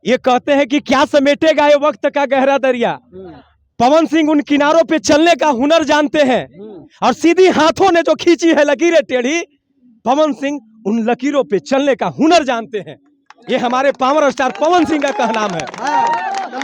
ये कहते हैं कि क्या समेटेगा ये वक्त का गहरा दरिया। पवन सिंह उन किनारों पे चलने का हुनर जानते हैं और सीधी हाथों ने जो खींची है लकीरें टेढ़ी, पवन सिंह उन लकीरों पे चलने का हुनर जानते हैं। ये हमारे पावर स्टार पवन सिंह का कहनाम है।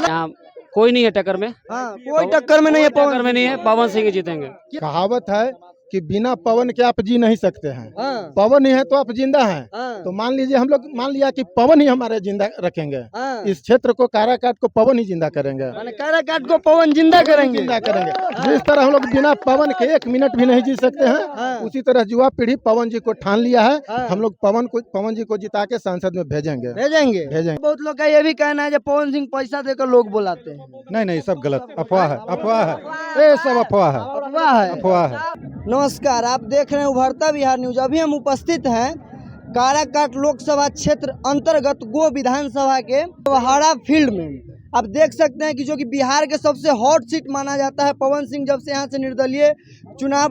यहाँ कोई नहीं है टक्कर में। कोई टक्कर में नहीं है, टक्कर में नहीं है, पवन सिंह ही जीतेंगे। कहावत है कि बिना पवन के आप जी नहीं सकते हैं। हाँ। पवन ही है तो आप जिंदा हैं। हाँ। तो मान लीजिए हम लोग मान लिया कि पवन ही हमारे जिंदा रखेंगे। हाँ। इस क्षेत्र को काराकाट को पवन ही जिंदा करेंगे। माने काराकाट को पवन जिंदा करेंगे। जिंदा करेंगे। जिस तरह हम लोग बिना पवन के एक मिनट भी नहीं जी सकते हैं, हाँ। उसी तरह युवा पीढ़ी पवन जी को ठान लिया है। हाँ। हम लोग पवन जी को जिता के संसद में भेजेंगे। भेजेंगे। बहुत लोग का ये भी कहना है कि पवन सिंह पैसा देकर लोग बुलाते हैं। नहीं, सब गलत अफवाह है। अफवाह है, ये सब अफवाह है। अफवाह है। नमस्कार, आप देख रहे हैं उभरता बिहार न्यूज। अभी हम उपस्थित हैं काराकाट लोकसभा क्षेत्र अंतर्गत गो विधानसभा के वहाड़ा फील्ड में। आप देख सकते हैं कि जो कि बिहार के सबसे हॉट सीट माना जाता है। पवन सिंह जब से यहाँ से निर्दलीय चुनाव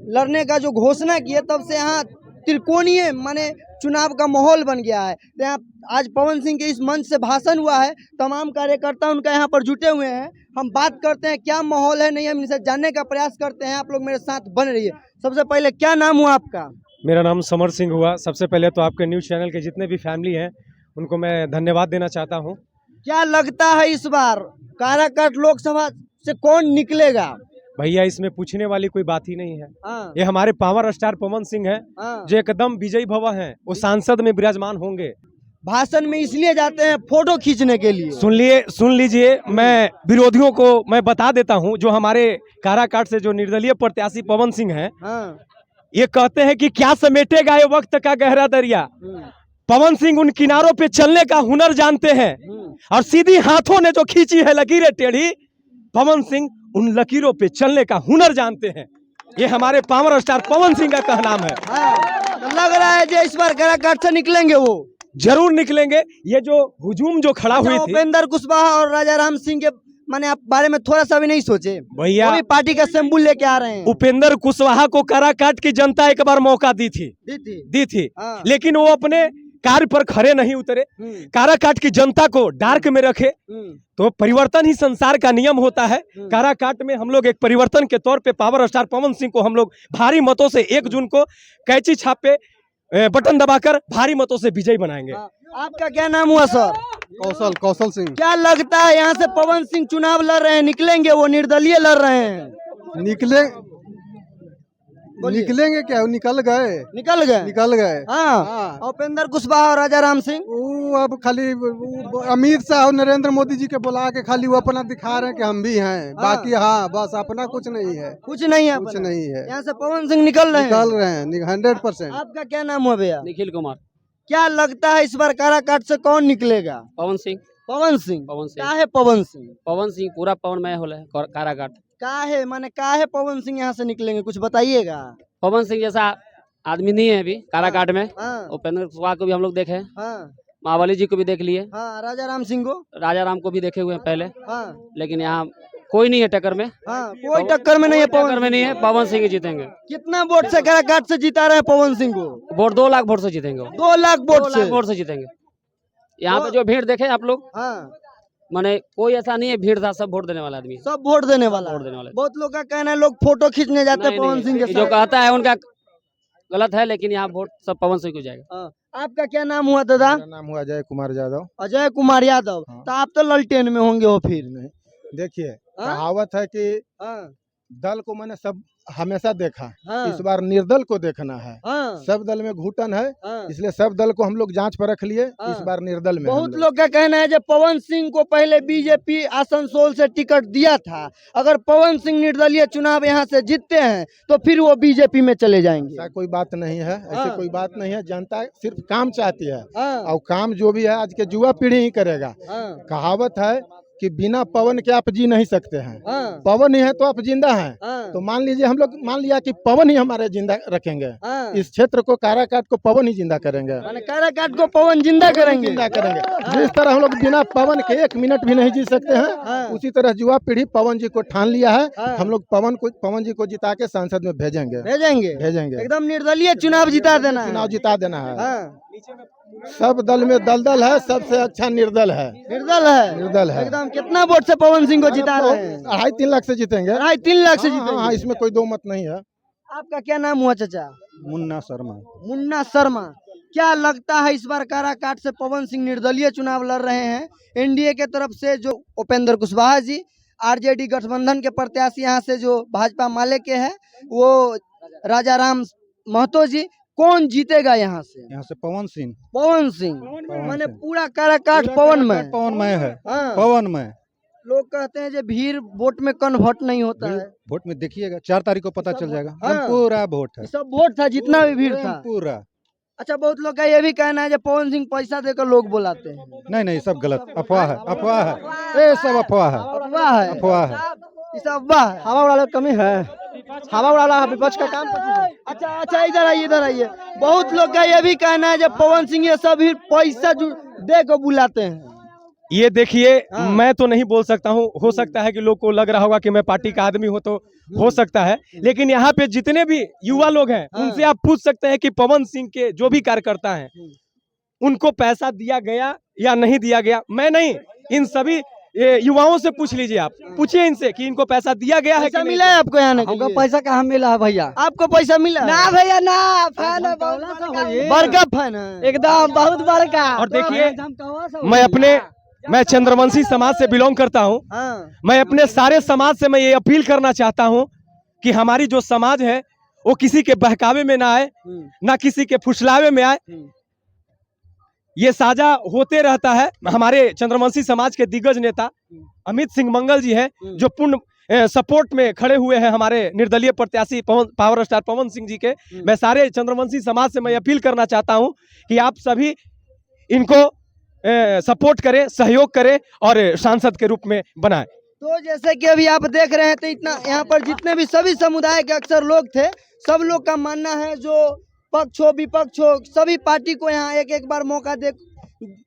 लड़ने का जो घोषणा की है, तब से यहाँ त्रिकोणीय माने चुनाव का माहौल बन गया है। तो यहाँ आज पवन सिंह के इस मंच से भाषण हुआ है, तमाम कार्यकर्ता उनका यहाँ पर जुटे हुए हैं। हम बात करते हैं क्या माहौल है, नहीं हम इनसे जानने का प्रयास करते हैं। आप लोग मेरे साथ बन रहिए। सबसे पहले क्या नाम हुआ आपका? मेरा नाम समर सिंह हुआ। सबसे पहले तो आपके न्यूज़ चैनल के जितने भी फैमिली हैं उनको मैं धन्यवाद देना चाहता हूं। क्या लगता है इस बार काराकाट लोकसभा से कौन निकलेगा? भैया इसमें पूछने वाली कोई बात ही नहीं है। हाँ। ये हमारे पावर स्टार पवन सिंह हैं, हाँ। जो एकदम विजयी भव हैं। वो सांसद में विराजमान होंगे। भाषण में इसलिए जाते हैं फोटो खींचने के लिए। सुन लीजिए, मैं विरोधियों को मैं बता देता हूं, जो हमारे काराकाट से जो निर्दलीय प्रत्याशी पवन सिंह हैं, हाँ। ये कहते हैं कि क्या समेटेगा ये वक्त का गहरा दरिया। पवन सिंह उन किनारों पे चलने का हुनर जानते हैं और सीधी हाथों ने जो खींची है लकीरें टेढ़ी, पवन सिंह उन लकीरों पे चलने का हुनर जानते हैं। ये हमारे पावर स्टार पवन सिंह का कहनाम है। तो लग रहा है जो इस बार काराकाट से निकलेंगे, वो जरूर निकलेंगे। ये जो हुजूम जो खड़ा हुई थी, उपेंद्र कुशवाहा और राजा राम सिंह के माने आप बारे में थोड़ा सा भी नहीं सोचे भैया? वो भी पार्टी का सिंबल लेके आ रहे हैं। उपेंद्र कुशवाहा को काराकाट की जनता एक बार मौका दी थी। हाँ। लेकिन वो अपने कार्य पर खरे नहीं उतरे। काराकाट की जनता को डार्क में रखे। तो परिवर्तन ही संसार का नियम होता है। काराकाट में हम लोग एक परिवर्तन के तौर पे पावर स्टार पवन सिंह को हम लोग भारी मतों से 1 जून को कैंची छाप पे बटन दबाकर भारी मतों से विजयी बनाएंगे। आपका क्या नाम हुआ सर? कौशल सिंह। क्या लगता है यहाँ से पवन सिंह चुनाव लड़ रहे हैं, निकलेंगे? वो निर्दलीय लड़ रहे हैं। निकलेंगे क्या? निकल गए। हाँ। उपेंद्र कुशवाहा और राजा राम सिंह वो अब खाली अमित शाह और नरेंद्र मोदी जी के बुला के खाली वो अपना दिखा रहे हैं कि हम भी हैं। बाकी हाँ बस अपना कुछ नहीं है। कुछ नहीं है। यहाँ से पवन सिंह निकल रहे हैं 100%। आपका क्या नाम हुआ भैया? निखिल कुमार। क्या लगता है इस बार काराकाट से कौन निकलेगा? पवन सिंह। पवन सिंह क्या है? पवन सिंह पूरा पवन मय होला है काराकाट। का है पवन सिंह यहाँ से निकलेंगे, कुछ बताइएगा। पवन सिंह जैसा आदमी नहीं है अभी काराकाट में। हाँ। उपेंद्र कुशवाहा को भी हम लोग देखे, हाँ। मावली जी को भी देख लिए, हाँ। राजा राम को भी देखे हुए हैं पहले। हाँ। लेकिन यहाँ कोई नहीं है टक्कर में। हाँ। कोई टक्कर में नहीं है, पवन सिंह ही जीतेंगे। कितना वोट से काराकाट से जिता रहे हैं पवन सिंह को? वोट 2 लाख वोट से जीतेंगे। 2 लाख वोट से जीतेंगे। यहाँ पे जो भीड़ देखे आप लोग, हाँ। माने कोई ऐसा नहीं है भीड़ था, सब वोट देने वाला आदमी, सब वोट देने वाला। बहुत लोग का कहना है लोग फोटो खींचने जाते हैं पवन सिंह के साथ। जो कहता है उनका गलत है, लेकिन यहाँ वोट सब पवन सिंह को जाएगा। आपका क्या नाम हुआ दादा? मेरा नाम हुआ अजय कुमार यादव। हाँ। तो आप तो ललटेन में होंगे वो फिर। देखिए, कहावत है कि दल को मैंने सब हमेशा देखा। हाँ। इस बार निर्दल को देखना है। हाँ। सब दल में घुटन है। हाँ। इसलिए सब दल को हम लोग जांच पर रख लिए। हाँ। इस बार निर्दल में बहुत लोग का कहना है जब पवन सिंह को पहले बीजेपी आसनसोल से टिकट दिया था, अगर पवन सिंह निर्दलीय चुनाव यहाँ से जीतते हैं तो फिर वो बीजेपी में चले जाएंगे। ऐसा कोई बात नहीं है। हाँ। ऐसी कोई बात नहीं है। जनता सिर्फ काम चाहती है। हाँ। और काम जो भी है आज के युवा पीढ़ी ही करेगा। हाँ। कहावत है कि बिना पवन के आप जी नहीं सकते हैं। हाँ। पवन ही है तो आप जिंदा हैं। हाँ। तो मान लीजिए हम लोग मान लिया कि पवन ही हमारे जिंदा रखेंगे। हाँ। इस क्षेत्र को काराकाट को पवन ही जिंदा करेंगे। माने काराकाट को पवन जिंदा करेंगे। जिस तरह हम लोग बिना पवन के एक मिनट भी नहीं जी सकते हैं, हाँ। उसी तरह युवा पीढ़ी पवन जी को ठान लिया है। हाँ। हम लोग पवन जी को जिता के संसद में भेजेंगे। एकदम निर्दलीय चुनाव जिता देना है। चुनाव जिता देना है। हाँ। सब दल में दलदल है, सबसे अच्छा निर्दल है। निर्दल है एकदम। कितना वोट से पवन सिंह को जिता रहे हैं? 2.5-3 लाख से जीतेंगे। 2.5-3 लाख से हाँ, जीतेंगे। इसमें कोई दो मत नहीं है। आपका क्या नाम हुआ चाचा? मुन्ना शर्मा। मुन्ना शर्मा। क्या लगता है इस बार काराकाट से पवन सिंह निर्दलीय चुनाव लड़ रहे हैं? एनडीए के तरफ से जो उपेंद्र कुशवाहा जी, आरजेडी गठबंधन के प्रत्याशी यहाँ से जो भाजपा माले के हैं वो राजा राम महतो जी, कौन जीतेगा यहाँ से? यहाँ से पवन सिंह। पवन सिंह माने पूरा काराकाट पवनमय। पवनमय है। हाँ। पवनमय। लोग कहते हैं जो भीड़ वोट में कन्वर्ट नहीं होता है। वोट में देखिएगा 4 तारीख को पता चल जाएगा। हाँ। पूरा वोट है। सब वोट था, जितना भी भीड़ था पूरा। अच्छा, बहुत लोग का ये भी कहना है जो पवन सिंह पैसा देकर लोग बुलाते हैं। नहीं, सब गलत, अफवाह है, अफवाह है, ये सब अफवाह है, अफवाह है, अफवाह है। ये सब अफवाह है। हवा उड़ाने कमी है, हवा उड़ाना विपक्ष का काम है। अच्छा, इधर आइए। बहुत लोग का ये भी कहना है जब पवन सिंह ये सब पैसा दे को बुलाते हैं। ये देखिए, हाँ। मैं तो नहीं बोल सकता हूँ, हो सकता है कि लोग को लग रहा होगा कि मैं पार्टी का आदमी हूँ, तो हो सकता है, लेकिन यहाँ पे जितने भी युवा लोग हैं हाँ। उनसे आप पूछ सकते हैं कि पवन सिंह के जो भी कार्यकर्ता हैं उनको पैसा दिया गया या नहीं दिया गया। मैं नहीं, इन सभी युवाओं से पूछ लीजिए, आप पूछिए इनसे कि इनको पैसा दिया गया है कि नहीं। मिला है आपको यहाँ? हमको पैसा कहाँ मिला है भैया? आपको पैसा मिला? ना भैया ना, फैन है, बड़का फैन है एकदम बहुत बड़का। और देखिए, मैं चंद्रवंशी समाज से बिलोंग करता हूँ। हाँ। मैं अपने सारे समाज से मैं ये अपील करना चाहता हूँ कि हमारी जो समाज है वो किसी के बहकावे में ना आए, ना किसी के फुसलावे में आए। ये साझा होते रहता है। हमारे चंद्रवंशी समाज के दिग्गज नेता अमित सिंह मंगल जी हैं, जो पूर्ण सपोर्ट में खड़े हुए हैं हमारे निर्दलीय प्रत्याशी पावर स्टार पवन सिंह जी के। मैं सारे चंद्रवंशी समाज से मैं अपील करना चाहता हूं कि आप सभी इनको सपोर्ट करें, सहयोग करें और सांसद के रूप में बनाएं। तो जैसे कि अभी आप देख रहे हैं, तो इतना यहाँ पर जितने भी सभी समुदाय के अक्सर लोग थे, सब लोग का मानना है जो पक्ष हो विपक्ष हो सभी पार्टी को यहाँ एक बार मौका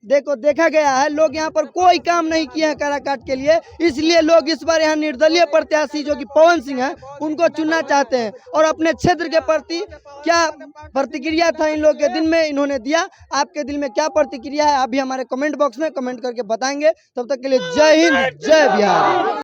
देखा गया है। लोग यहाँ पर कोई काम नहीं किए हैं काराकाट के लिए, इसलिए लोग इस बार यहाँ निर्दलीय प्रत्याशी जो कि पवन सिंह है उनको चुनना चाहते हैं। और अपने क्षेत्र के प्रति क्या प्रतिक्रिया था इन लोग के दिन में इन्होंने दिया, आपके दिल में क्या प्रतिक्रिया है आप भी हमारे कमेंट बॉक्स में कमेंट करके बताएंगे। तब तक के लिए जय हिंद, जय बिहार।